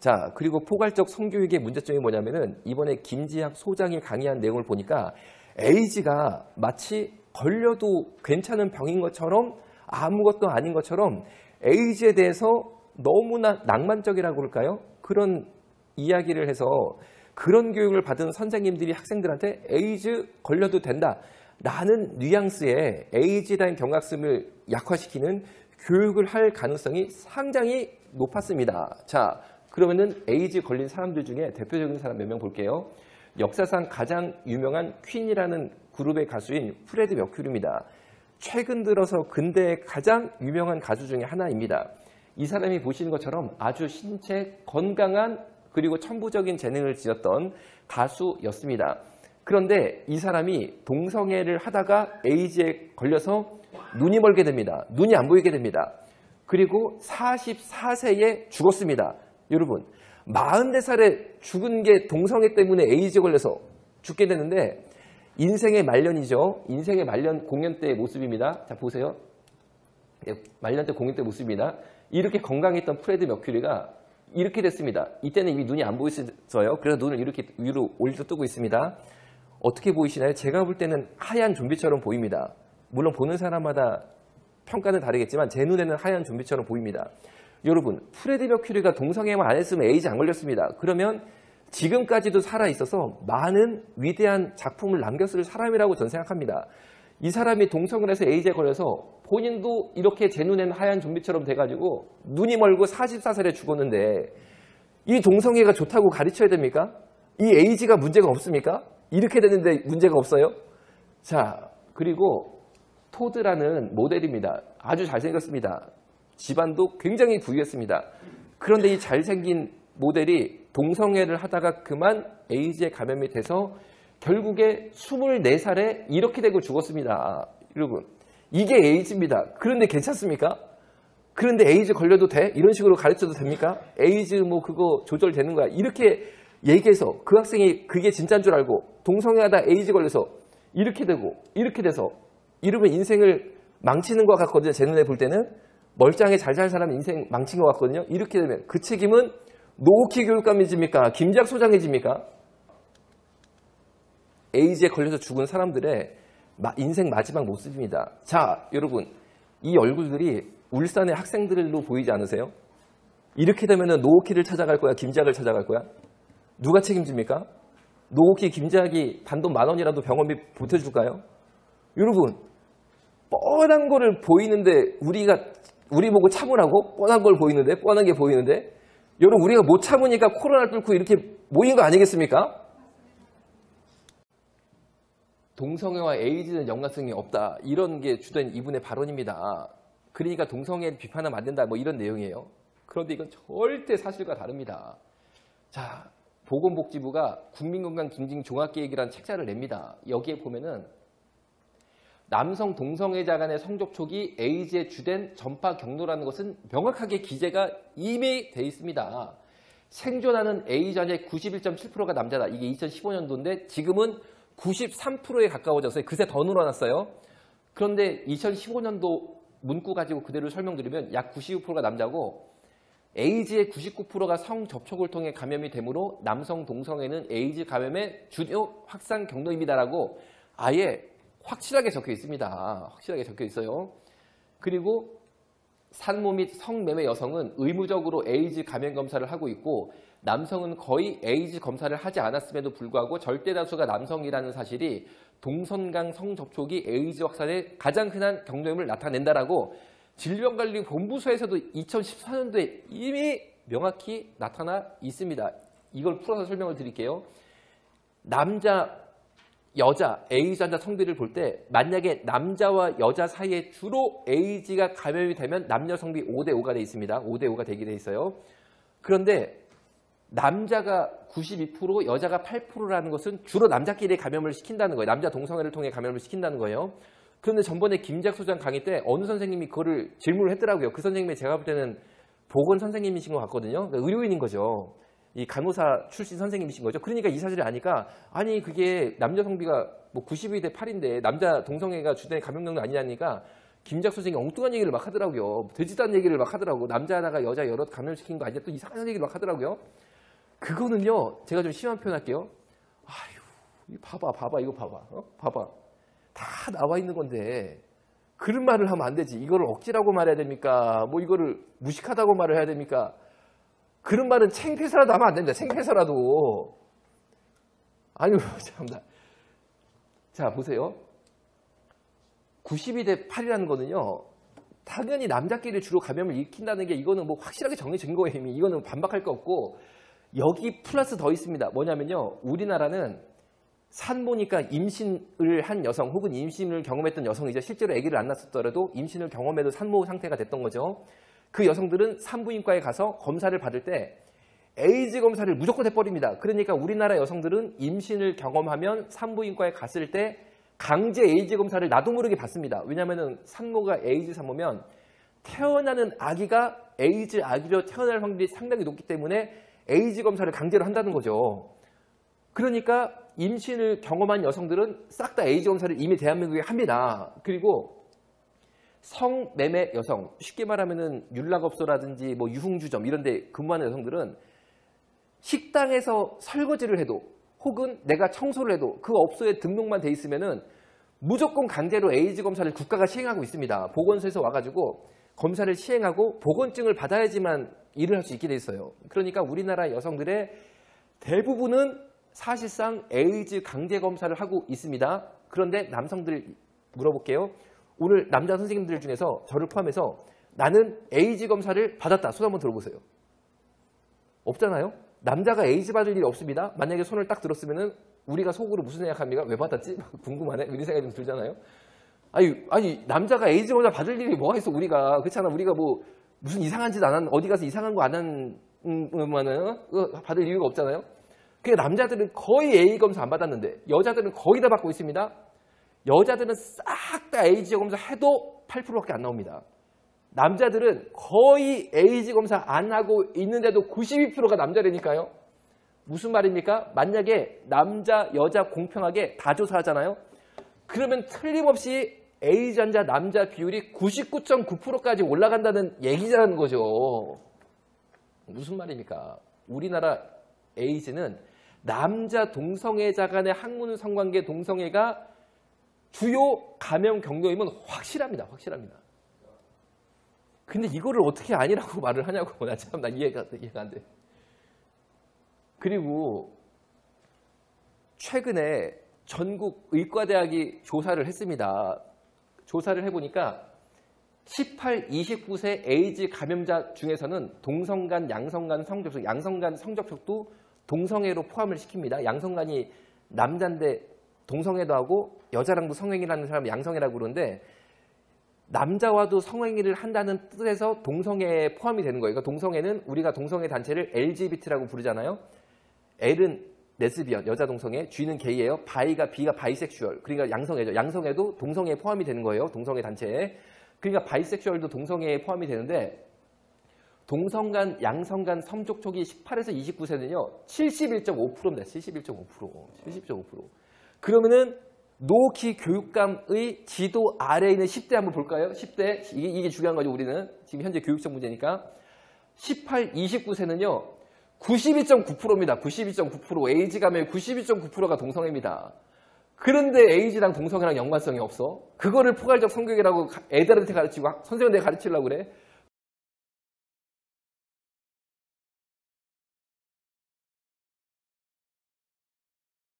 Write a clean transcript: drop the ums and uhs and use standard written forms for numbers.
자, 그리고 포괄적 성교육의 문제점이 뭐냐면은 이번에 김지학 소장이 강의한 내용을 보니까 에이즈가 마치 걸려도 괜찮은 병인 것처럼 아무것도 아닌 것처럼 에이즈에 대해서 너무나 낭만적이라고 그럴까요? 그런 이야기를 해서 그런 교육을 받은 선생님들이 학생들한테 에이즈 걸려도 된다 라는 뉘앙스의 에이즈에 대한 경각심을 약화시키는 교육을 할 가능성이 상당히 높았습니다. 자, 그러면은 에이즈 걸린 사람들 중에 대표적인 사람 몇 명 볼게요. 역사상 가장 유명한 퀸이라는 그룹의 가수인 프레디 머큐리입니다. 최근 들어서 근대의 가장 유명한 가수 중에 하나입니다. 이 사람이 보시는 것처럼 아주 신체 건강한 그리고 천부적인 재능을 지녔던 가수였습니다. 그런데 이 사람이 동성애를 하다가 에이즈에 걸려서 눈이 멀게 됩니다. 눈이 안 보이게 됩니다. 그리고 44세에 죽었습니다. 여러분, 44살에 죽은 게 동성애 때문에 에이즈에 걸려서 죽게 되는데 인생의 말년이죠. 인생의 말년 공연 때의 모습입니다. 자, 보세요. 말년 때 공연 때 모습입니다. 이렇게 건강했던 프레디 머큐리가 이렇게 됐습니다. 이때는 이미 눈이 안 보였어요. 그래서 눈을 이렇게 위로 올려 뜨고 있습니다. 어떻게 보이시나요? 제가 볼 때는 하얀 좀비처럼 보입니다. 물론 보는 사람마다 평가는 다르겠지만 제 눈에는 하얀 좀비처럼 보입니다. 여러분, 프레디 머큐리가 동성애만 안 했으면 에이즈 안 걸렸습니다. 그러면 지금까지도 살아있어서 많은 위대한 작품을 남겼을 사람이라고 저는 생각합니다. 이 사람이 동성을 해서 에이즈에 걸려서 본인도 이렇게 제 눈에는 하얀 좀비처럼 돼가지고 눈이 멀고 44살에 죽었는데 이 동성애가 좋다고 가르쳐야 됩니까? 이 에이즈가 문제가 없습니까? 이렇게 되는데 문제가 없어요? 자, 그리고 토드라는 모델입니다. 아주 잘생겼습니다. 집안도 굉장히 부유했습니다. 그런데 이 잘생긴 모델이 동성애를 하다가 그만 에이즈에 감염이 돼서 결국에 24살에 이렇게 되고 죽었습니다. 여러분, 이게 에이즈입니다. 그런데 괜찮습니까? 그런데 에이즈 걸려도 돼? 이런 식으로 가르쳐도 됩니까? 에이즈 뭐 그거 조절되는 거야. 이렇게 얘기해서 그 학생이 그게 진짜인 줄 알고 동성애하다 에이즈 걸려서 이렇게 되고 이렇게 돼서 이러면 인생을 망치는 것 같거든요. 제 눈에 볼 때는. 멀쩡하게 잘 살 사람 인생 망친 것 같거든요. 이렇게 되면 그 책임은 노오키 교육감이 집니까? 김지학 소장이 집니까? 에이즈에 걸려서 죽은 사람들의 인생 마지막 모습입니다. 자, 여러분, 이 얼굴들이 울산의 학생들로 보이지 않으세요? 이렇게 되면 노오키를 찾아갈 거야? 김지학을 찾아갈 거야? 누가 책임집니까? 노오키, 김지학이 단돈 10,000원이라도 병원비 보태줄까요? 여러분, 뻔한 거를 보이는데 우리 보고 참으라고? 뻔한 걸 보이는데? 뻔한 게 보이는데? 여러분, 우리가 못 참으니까 코로나를 뚫고 이렇게 모인 거 아니겠습니까? 동성애와 에이즈는 연관성이 없다. 이런 게 주된 이분의 발언입니다. 그러니까 동성애를 비판하면 안 된다. 뭐 이런 내용이에요. 그런데 이건 절대 사실과 다릅니다. 자, 보건복지부가 국민건강증진종합계획이라는 책자를 냅니다. 여기에 보면은 남성 동성애자 간의 성접촉이 에이즈의 주된 전파 경로라는 것은 명확하게 기재가 이미 돼 있습니다. 생존하는 에이즈의 91.7%가 남자다. 이게 2015년도인데 지금은 93%에 가까워졌어요. 그새 더 늘어났어요. 그런데 2015년도 문구 가지고 그대로 설명드리면 약 92%가 남자고 에이즈의 99%가 성접촉을 통해 감염이 되므로 남성 동성애는 에이즈 감염의 주요 확산 경로입니다라고 아예 확실하게 적혀 있습니다. 확실하게 적혀 있어요. 그리고 산모 및 성매매 여성은 의무적으로 에이즈 감염 검사를 하고 있고 남성은 거의 에이즈 검사를 하지 않았음에도 불구하고 절대 다수가 남성이라는 사실이 동성간 성접촉이 에이즈 확산의 가장 흔한 경로임을 나타낸다라고 질병관리본부서에서도 2014년도에 이미 명확히 나타나 있습니다. 이걸 풀어서 설명을 드릴게요. 남자, 여자, 에이즈 환자 성비를 볼 때 만약에 남자와 여자 사이에 주로 에이즈가 감염이 되면 남녀 성비 5대5가 돼 있습니다. 5대5가 되게 돼 있어요. 그런데 남자가 92%, 여자가 8%라는 것은 주로 남자끼리 감염을 시킨다는 거예요. 남자 동성애를 통해 감염을 시킨다는 거예요. 그런데 전번에 김지학 소장 강의 때 어느 선생님이 그거를 질문을 했더라고요. 그 선생님이 제가 볼 때는 보건 선생님이신 것 같거든요. 그러니까 의료인인 거죠. 이 간호사 출신 선생님이신 거죠. 그러니까 이 사실을 아니까 아니 그게 남녀 성비가 뭐 92대 8인데 남자 동성애가 주된 감염 경로 아니냐니까 김작 선생이 엉뚱한 얘기를 막 하더라고요. 되지도 않은 얘기를 막 하더라고. 남자 하나가 여자 여럿 감염시킨 거 아니야? 또 이상한 얘기를 막 하더라고요. 그거는요, 제가 좀 심한 표현 할게요. 아유, 봐봐, 이거 봐봐. 봐봐. 다 나와 있는 건데, 그런 말을 하면 안 되지. 이거를 억지라고 말해야 됩니까? 뭐 이거를 무식하다고 말을 해야 됩니까? 그런 말은 창피해서라도 하면 안 됩니다. 창피해서라도. 아유, 참나. 자, 보세요. 92대 8이라는 거는요, 당연히 남자끼리 주로 감염을 일으킨다는 게 이거는 뭐 확실하게 정해진 거예요, 이미. 이거는 반박할 거 없고, 여기 플러스 더 있습니다. 뭐냐면요, 우리나라는 산모니까 임신을 한 여성 혹은 임신을 경험했던 여성이죠. 실제로 아기를 안 낳았더라도 임신을 경험해도 산모 상태가 됐던 거죠. 그 여성들은 산부인과에 가서 검사를 받을 때 에이즈 검사를 무조건 해버립니다. 그러니까 우리나라 여성들은 임신을 경험하면 산부인과에 갔을 때 강제 에이즈 검사를 나도 모르게 받습니다. 왜냐하면 산모가 에이즈 산모면 태어나는 아기가 에이즈 아기로 태어날 확률이 상당히 높기 때문에 에이즈 검사를 강제로 한다는 거죠. 그러니까 임신을 경험한 여성들은 싹 다 에이즈 검사를 이미 대한민국에 합니다. 그리고 성매매 여성, 쉽게 말하면 윤락업소라든지 뭐 유흥주점 이런 데 근무하는 여성들은 식당에서 설거지를 해도 혹은 내가 청소를 해도 그 업소에 등록만 돼 있으면은 무조건 강제로 에이즈 검사를 국가가 시행하고 있습니다. 보건소에서 와가지고 검사를 시행하고 보건증을 받아야지만 일을 할 수 있게 돼 있어요. 그러니까 우리나라 여성들의 대부분은 사실상 에이즈 강제 검사를 하고 있습니다. 그런데 남성들 물어볼게요. 오늘 남자 선생님들 중에서 저를 포함해서 나는 에이즈 검사를 받았다. 손 한번 들어보세요. 없잖아요. 남자가 에이즈 받을 일이 없습니다. 만약에 손을 딱 들었으면은 우리가 속으로 무슨 생각합니까? 왜 받았지? 궁금하네. 이런 생각이 좀 들잖아요. 아니 남자가 에이즈 검사 받을 일이 뭐가 있어 우리가. 그렇잖아. 우리가 뭐 무슨 이상한 짓 안 한, 어디 가서 이상한 거 안 한면은 받을 이유가 없잖아요. 그러니까 남자들은 거의 에이즈 검사 안 받았는데 여자들은 거의 다 받고 있습니다. 여자들은 싹 다 에이즈 검사 해도 8%밖에 안 나옵니다. 남자들은 거의 에이즈 검사 안 하고 있는데도 92%가 남자라니까요. 무슨 말입니까? 만약에 남자, 여자 공평하게 다 조사하잖아요. 그러면 틀림없이 에이즈 환자 남자 비율이 99.9%까지 올라간다는 얘기라는 거죠. 무슨 말입니까? 우리나라 에이즈는 남자 동성애자 간의 학문 성관계 동성애가 주요 감염 경로임은 확실합니다. 확실합니다. 근데 이거를 어떻게 아니라고 말을 하냐고. 나 참 이해가 안 돼. 그리고 최근에 전국 의과대학이 조사를 했습니다. 조사를 해보니까 18, 29세 에이즈 감염자 중에서는 동성간, 양성간 성접촉, 양성간 성접촉도 동성애로 포함을 시킵니다. 양성간이 남자인데 동성애도 하고 여자랑도 성행위를 하는 사람을 양성애라고 그러는데 남자와도 성행위를 한다는 뜻에서 동성애에 포함이 되는 거예요. 그러니까 동성애는 우리가 동성애 단체를 LGBT라고 부르잖아요. L은 레즈비언, 여자 동성애, G는 게이예요. B가 바이섹슈얼, 그러니까 양성애죠. 양성애도 동성애에 포함이 되는 거예요. 동성애 단체에. 그러니까 바이섹슈얼도 동성애에 포함이 되는데 동성간, 양성간 성접촉이 18에서 29세는요. 71.5%입니다. 71.5%. 그러면은 노키 교육감의 지도 아래에 있는 10대 한번 볼까요? 10대. 이게 중요한 거죠, 우리는. 지금 현재 교육적 문제니까. 18, 29세는요. 92.9%입니다. 92.9%. 에이즈 감염의 92.9%가 동성애입니다. 그런데 에이즈랑 동성애랑 연관성이 없어. 그거를 포괄적 성교육이라고 애들한테 가르치고 선생님한테 가르치려고 그래.